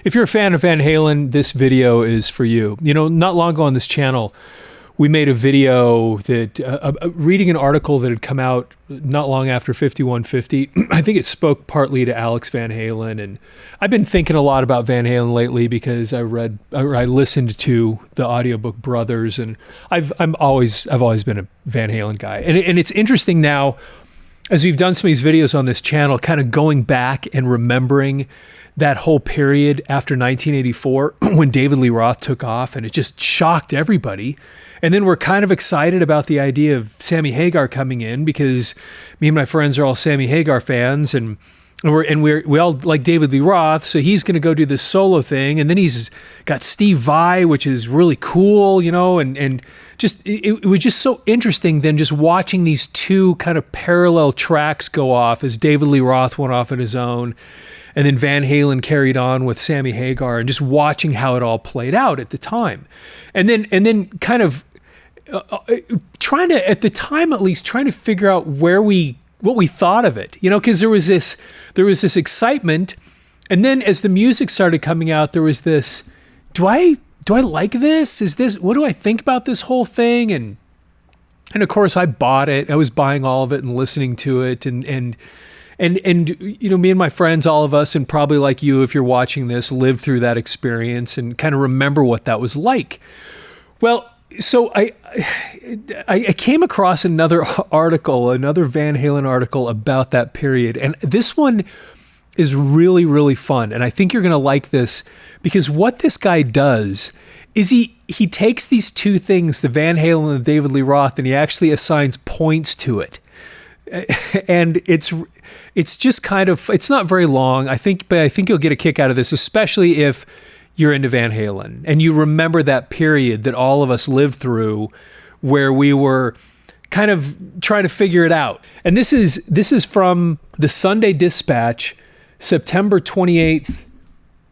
If you're a fan of Van Halen, this video is for you. You know, not long ago on this channel, we made a video that, reading an article that had come out not long after 5150. I think it spoke partly to Alex Van Halen, and I've been thinking a lot about Van Halen lately because I listened to the audiobook Brothers, and I've always been a Van Halen guy. And it's interesting now, as we've done some of these videos on this channel, kind of going back and remembering that whole period after 1984 when David Lee Roth took off, and it just shocked everybody. And then we're kind of excited about the idea of Sammy Hagar coming in because me and my friends are all Sammy Hagar fans, and we all like David Lee Roth, so he's going to go do this solo thing. And then he's got Steve Vai, which is really cool, you know, and just it was just so interesting then just watching these two kind of parallel tracks go off as David Lee Roth went off on his own, and then Van Halen carried on with Sammy Hagar, and just watching how it all played out at the time. And then kind of trying to, at the time at least, trying to figure out what we thought of it, you know, because there was this excitement, and then as the music started coming out, there was this, do I like this? What do I think about this whole thing? And of course I bought it. I was buying all of it and listening to it, and you know, me and my friends, all of us, and probably like you, if you're watching this, lived through that experience and kind of remember what that was like. Well, so I came across another article, another Van Halen article about that period. And this one is really, really fun. And I think you're going to like this because what this guy does is he takes these two things, the Van Halen and the David Lee Roth, and he actually assigns points to it. And it's just kind of, it's not very long, but I think you'll get a kick out of this, especially if you're into Van Halen and you remember that period that all of us lived through where we were kind of trying to figure it out. And this is from the Sunday Dispatch, September 28th,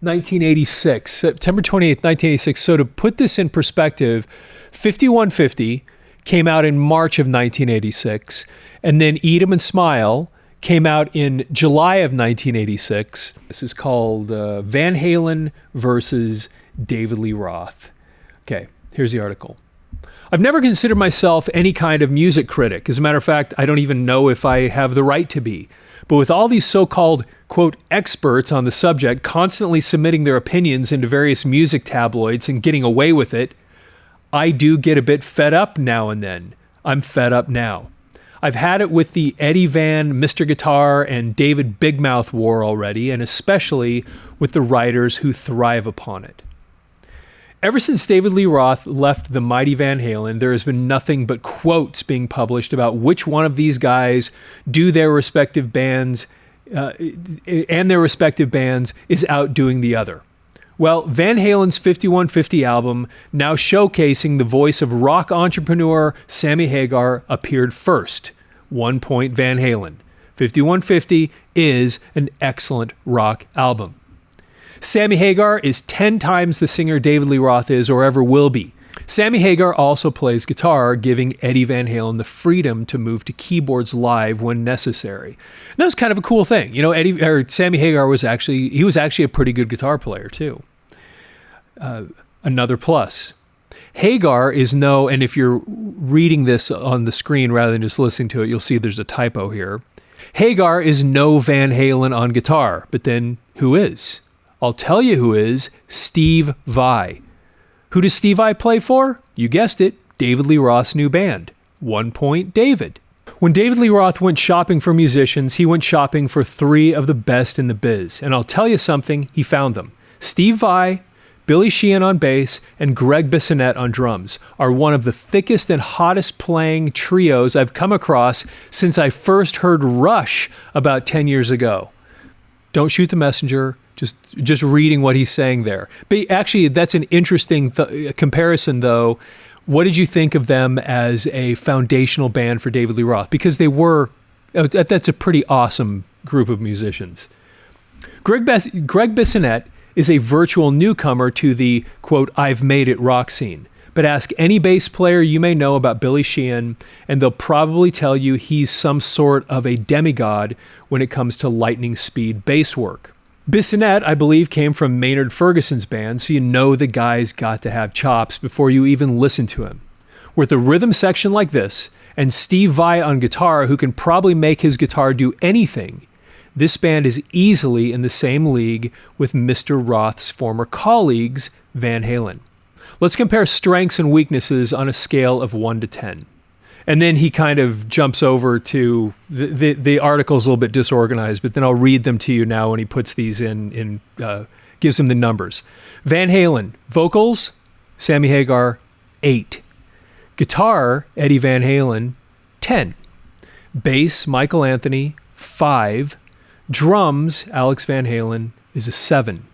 1986. September 28th, 1986. So to put this in perspective, 5150 came out in March of 1986, and then Eat 'Em and Smile came out in July of 1986. This is called Van Halen versus David Lee Roth. Okay, here's the article. I've never considered myself any kind of music critic. As a matter of fact, I don't even know if I have the right to be. But with all these so-called, quote, experts on the subject constantly submitting their opinions into various music tabloids and getting away with it, I do get a bit fed up now and then. I'm fed up now. I've had it with the Eddie Van, Mr. Guitar, and David Big Mouth war already, and especially with the writers who thrive upon it. Ever since David Lee Roth left the mighty Van Halen, there has been nothing but quotes being published about which one of these guys do their respective bands and their respective bands is outdoing the other. Well, Van Halen's 5150 album, now showcasing the voice of rock entrepreneur Sammy Hagar, appeared first. 1 point Van Halen. 5150 is an excellent rock album. Sammy Hagar is 10 times the singer David Lee Roth is or ever will be. Sammy Hagar also plays guitar, giving Eddie Van Halen the freedom to move to keyboards live when necessary. And that was kind of a cool thing. You know, Sammy Hagar was actually a pretty good guitar player too. Another plus. Hagar is and if you're reading this on the screen rather than just listening to it, you'll see there's a typo here. Hagar is no Van Halen on guitar, but then who is? I'll tell you who is, Steve Vai. Who does Steve Vai play for? You guessed it, David Lee Roth's new band. 1 point David. When David Lee Roth went shopping for musicians, he went shopping for 3 of the best in the biz. And I'll tell you something, he found them. Steve Vai, Billy Sheehan on bass, and Greg Bissonette on drums are one of the thickest and hottest playing trios I've come across since I first heard Rush about 10 years ago. Don't shoot the messenger, just reading what he's saying there. But actually, that's an interesting comparison, though. What did you think of them as a foundational band for David Lee Roth? Because that's a pretty awesome group of musicians. Greg Bissonette is a virtual newcomer to the, quote, I've made it rock scene. But ask any bass player you may know about Billy Sheehan, and they'll probably tell you he's some sort of a demigod when it comes to lightning speed bass work. Bissonette, I believe, came from Maynard Ferguson's band, so you know the guy's got to have chops before you even listen to him. With a rhythm section like this, and Steve Vai on guitar, who can probably make his guitar do anything, this band is easily in the same league with Mr. Roth's former colleagues, Van Halen. Let's compare strengths and weaknesses on a scale of 1 to 10. And then he kind of jumps over to the article's a little bit disorganized, but then I'll read them to you now when he puts these in gives them the numbers. Van Halen, vocals, Sammy Hagar, 8. Guitar, Eddie Van Halen, 10. Bass, Michael Anthony, 5. Drums, Alex Van Halen, is a 7.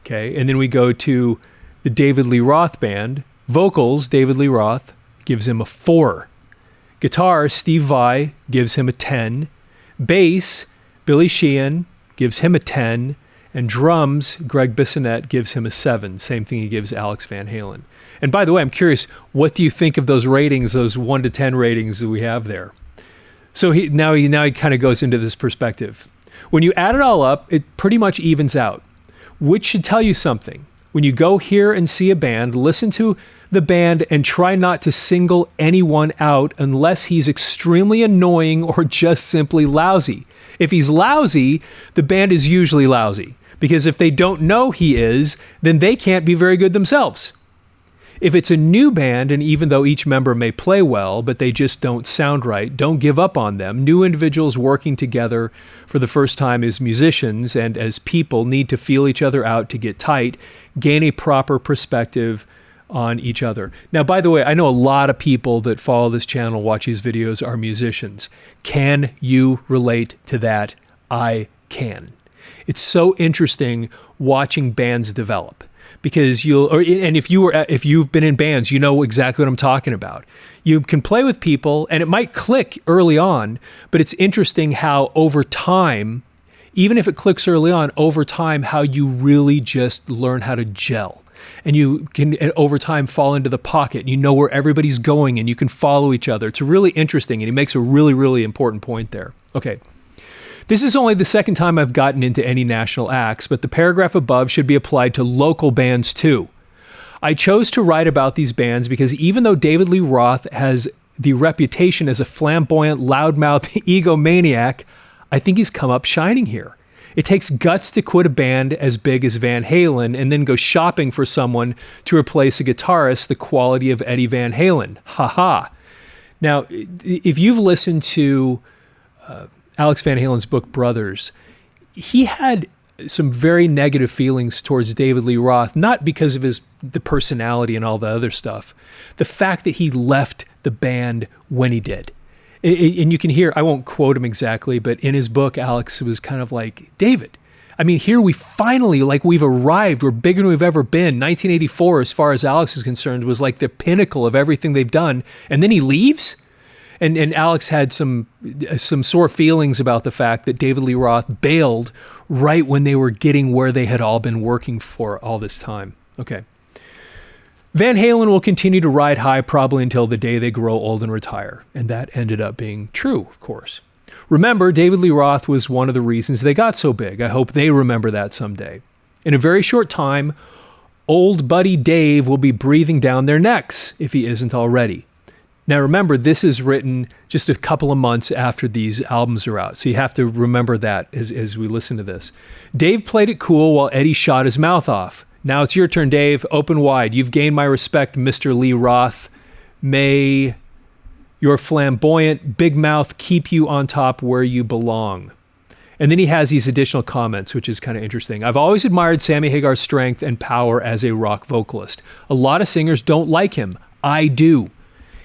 Okay, and then we go to the David Lee Roth band. Vocals, David Lee Roth, gives him a 4. Guitar, Steve Vai, gives him a 10. Bass, Billy Sheehan, gives him a 10. And drums, Greg Bissonette, gives him a 7. Same thing he gives Alex Van Halen. And by the way, I'm curious, what do you think of those ratings, those 1 to 10 ratings that we have there? So he kind of goes into this perspective. When you add it all up, it pretty much evens out, which should tell you something. When you go hear and see a band, listen to the band and try not to single anyone out unless he's extremely annoying or just simply lousy. If he's lousy, the band is usually lousy, because if they don't know he is, then they can't be very good themselves. If it's a new band, and even though each member may play well, but they just don't sound right, don't give up on them. New individuals working together for the first time as musicians and as people need to feel each other out to get tight, gain a proper perspective on each other. Now, by the way, I know a lot of people that follow this channel, watch these videos, are musicians. Can you relate to that? I can. It's so interesting watching bands develop. Because if you've been in bands, you know exactly what I'm talking about. You can play with people, and it might click early on, but it's interesting how over time, even if it clicks early on, over time, how you really just learn how to gel, and you can over time fall into the pocket. And you know where everybody's going, and you can follow each other. It's really interesting, and he makes a really, really important point there. Okay. This is only the second time I've gotten into any national acts, but the paragraph above should be applied to local bands too. I chose to write about these bands because even though David Lee Roth has the reputation as a flamboyant, loudmouth egomaniac, I think he's come up shining here. It takes guts to quit a band as big as Van Halen and then go shopping for someone to replace a guitarist the quality of Eddie Van Halen. Ha ha. Now, if you've listened to Alex Van Halen's book, Brothers, he had some very negative feelings towards David Lee Roth, not because of the personality and all the other stuff. The fact that he left the band when he did. And you can hear, I won't quote him exactly, but in his book, Alex was kind of like, David, I mean, here we finally, we've arrived. We're bigger than we've ever been. 1984, as far as Alex is concerned, was like the pinnacle of everything they've done. And then he leaves? And Alex had some sore feelings about the fact that David Lee Roth bailed right when they were getting where they had all been working for all this time. Okay. Van Halen will continue to ride high probably until the day they grow old and retire. And that ended up being true, of course. Remember, David Lee Roth was one of the reasons they got so big. I hope they remember that someday. In a very short time, old buddy Dave will be breathing down their necks, if he isn't already. Now, remember, this is written just a couple of months after these albums are out. So you have to remember that as we listen to this. Dave played it cool while Eddie shot his mouth off. Now it's your turn, Dave. Open wide. You've gained my respect, Mr. Lee Roth. May your flamboyant big mouth keep you on top where you belong. And then he has these additional comments, which is kind of interesting. I've always admired Sammy Hagar's strength and power as a rock vocalist. A lot of singers don't like him. I do.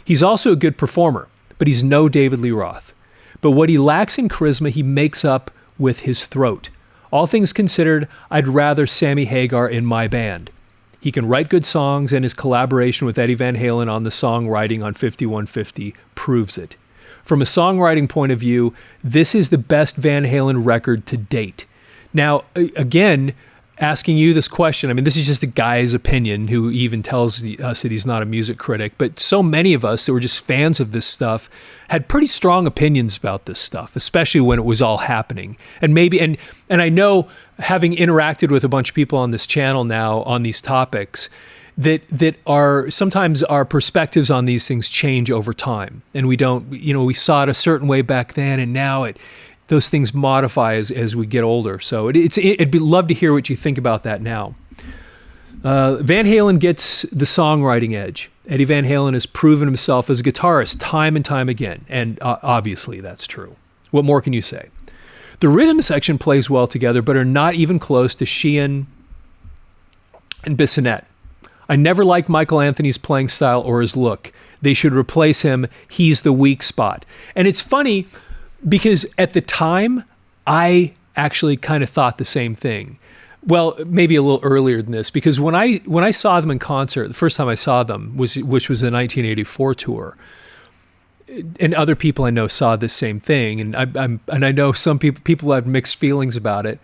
He's also a good performer, but he's no David Lee Roth. But what he lacks in charisma, he makes up with his throat. All things considered, I'd rather Sammy Hagar in my band. He can write good songs, and his collaboration with Eddie Van Halen on the songwriting on 5150 proves it. From a songwriting point of view, this is the best Van Halen record to date. Now, again, asking you this question. I mean, this is just a guy's opinion who even tells us that he's not a music critic, but so many of us that were just fans of this stuff had pretty strong opinions about this stuff, especially when it was all happening. And maybe, and I know, having interacted with a bunch of people on this channel now on these topics, that are sometimes our perspectives on these things change over time. And we don't, we saw it a certain way back then, and now those things modify as we get older. So it'd be love to hear what you think about that now. Van Halen gets the songwriting edge. Eddie Van Halen has proven himself as a guitarist time and time again, and obviously that's true. What more can you say? The rhythm section plays well together, but are not even close to Sheehan and Bissonette. I never liked Michael Anthony's playing style or his look. They should replace him. He's the weak spot. And it's funny, because at the time, I actually kind of thought the same thing. Well, maybe a little earlier than this, because when I saw them in concert, the first time I saw them, which was the 1984 tour, and other people I know saw this same thing, and I know some people have mixed feelings about it.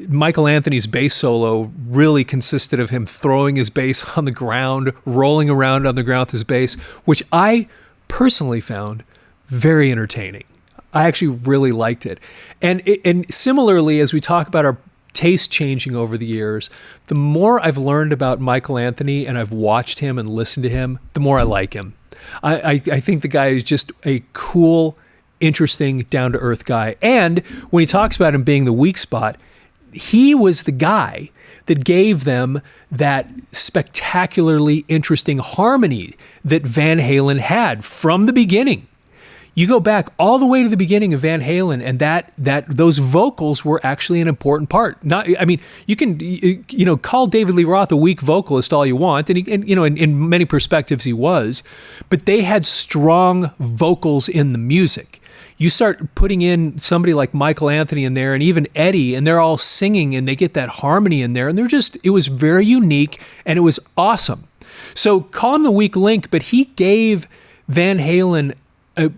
Michael Anthony's bass solo really consisted of him throwing his bass on the ground, rolling around on the ground with his bass, which I personally found very entertaining. I actually really liked it. And similarly, as we talk about our taste changing over the years, the more I've learned about Michael Anthony and I've watched him and listened to him, the more I like him. I think the guy is just a cool, interesting, down-to-earth guy. And when he talks about him being the weak spot, he was the guy that gave them that spectacularly interesting harmony that Van Halen had from the beginning. You go back all the way to the beginning of Van Halen, and that those vocals were actually an important part. You can call David Lee Roth a weak vocalist all you want, and in many perspectives he was, but they had strong vocals in the music. You start putting in somebody like Michael Anthony in there, and even Eddie, and they're all singing, and they get that harmony in there, and it was very unique, and it was awesome. So call him the weak link, but he gave Van Halen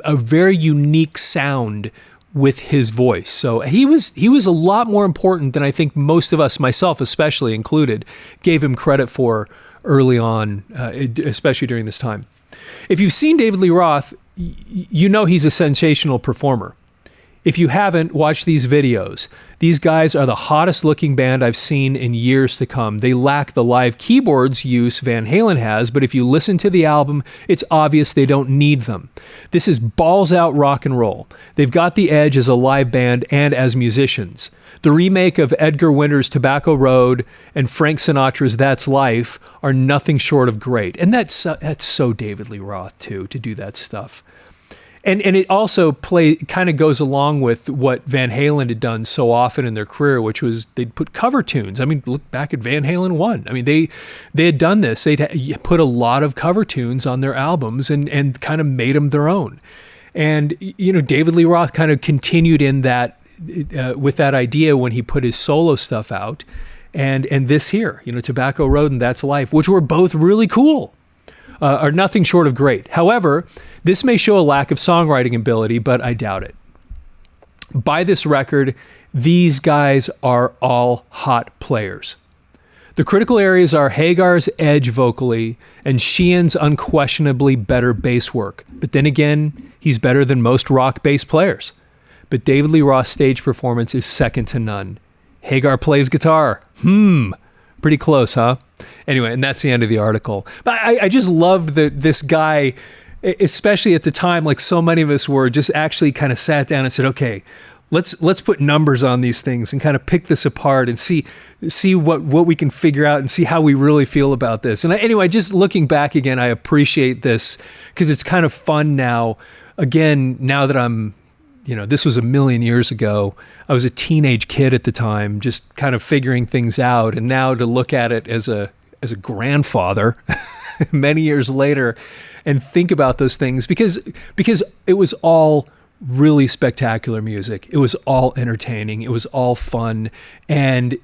a very unique sound with his voice. So he was a lot more important than I think most of us, myself especially included, gave him credit for early on, especially during this time. If you've seen David Lee Roth, you know he's a sensational performer. If you haven't, watch these videos. These guys are the hottest looking band I've seen in years to come. They lack the live keyboards use Van Halen has, but if you listen to the album, it's obvious they don't need them. This is balls out rock and roll. They've got the edge as a live band and as musicians. The remake of Edgar Winter's Tobacco Road and Frank Sinatra's That's Life are nothing short of great. And that's so David Lee Roth too, to do that stuff. And it also kind of goes along with what Van Halen had done so often in their career, which was they'd put cover tunes. I mean, look back at Van Halen 1. I mean, they had done this. They'd put a lot of cover tunes on their albums and kind of made them their own. And, David Lee Roth kind of continued in that, with that idea when he put his solo stuff out. And this here, Tobacco Road and That's Life, which were both really cool, are nothing short of great. However, this may show a lack of songwriting ability, but I doubt it. By this record, these guys are all hot players. The critical areas are Hagar's edge vocally and Sheehan's unquestionably better bass work. But then again, he's better than most rock bass players. But David Lee Roth's stage performance is second to none. Hagar plays guitar. Pretty close, huh? Anyway, and that's the end of the article. But I just loved that this guy, especially at the time, like so many of us were, just actually kind of sat down and said, okay, let's put numbers on these things and kind of pick this apart and see what we can figure out and see how we really feel about this. And anyway, just looking back again, I appreciate this because it's kind of fun now. Again, now that I'm, this was a million years ago. I was a teenage kid at the time, just kind of figuring things out. And now to look at it as a grandfather many years later and think about those things because it was all really spectacular music. It was all entertaining. It was all fun. And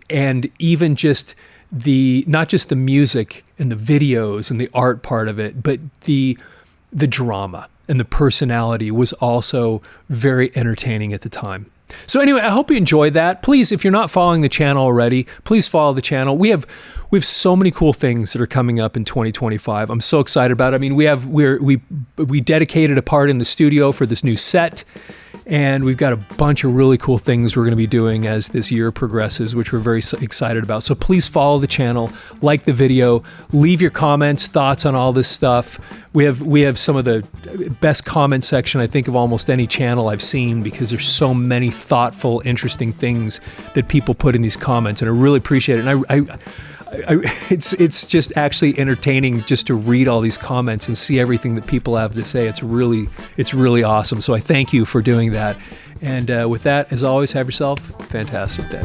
even just not just the music and the videos and the art part of it, but the drama and the personality was also very entertaining at the time. So anyway, I hope you enjoyed that. Please, if you're not following the channel already, please follow the channel. We have so many cool things that are coming up in 2025. I'm so excited about it. I mean, we dedicated a part in the studio for this new set, and we've got a bunch of really cool things we're going to be doing as this year progresses, which we're very excited about. So please follow the channel, like the video, leave your comments, thoughts on all this stuff. We have some of the best comment section, I think, of almost any channel I've seen, because there's so many thoughtful, interesting things that people put in these comments, and I really appreciate it. And it's just actually entertaining just to read all these comments and see everything that people have to say. It's really awesome. So I thank you for doing that. And with that, as always, have yourself a fantastic day.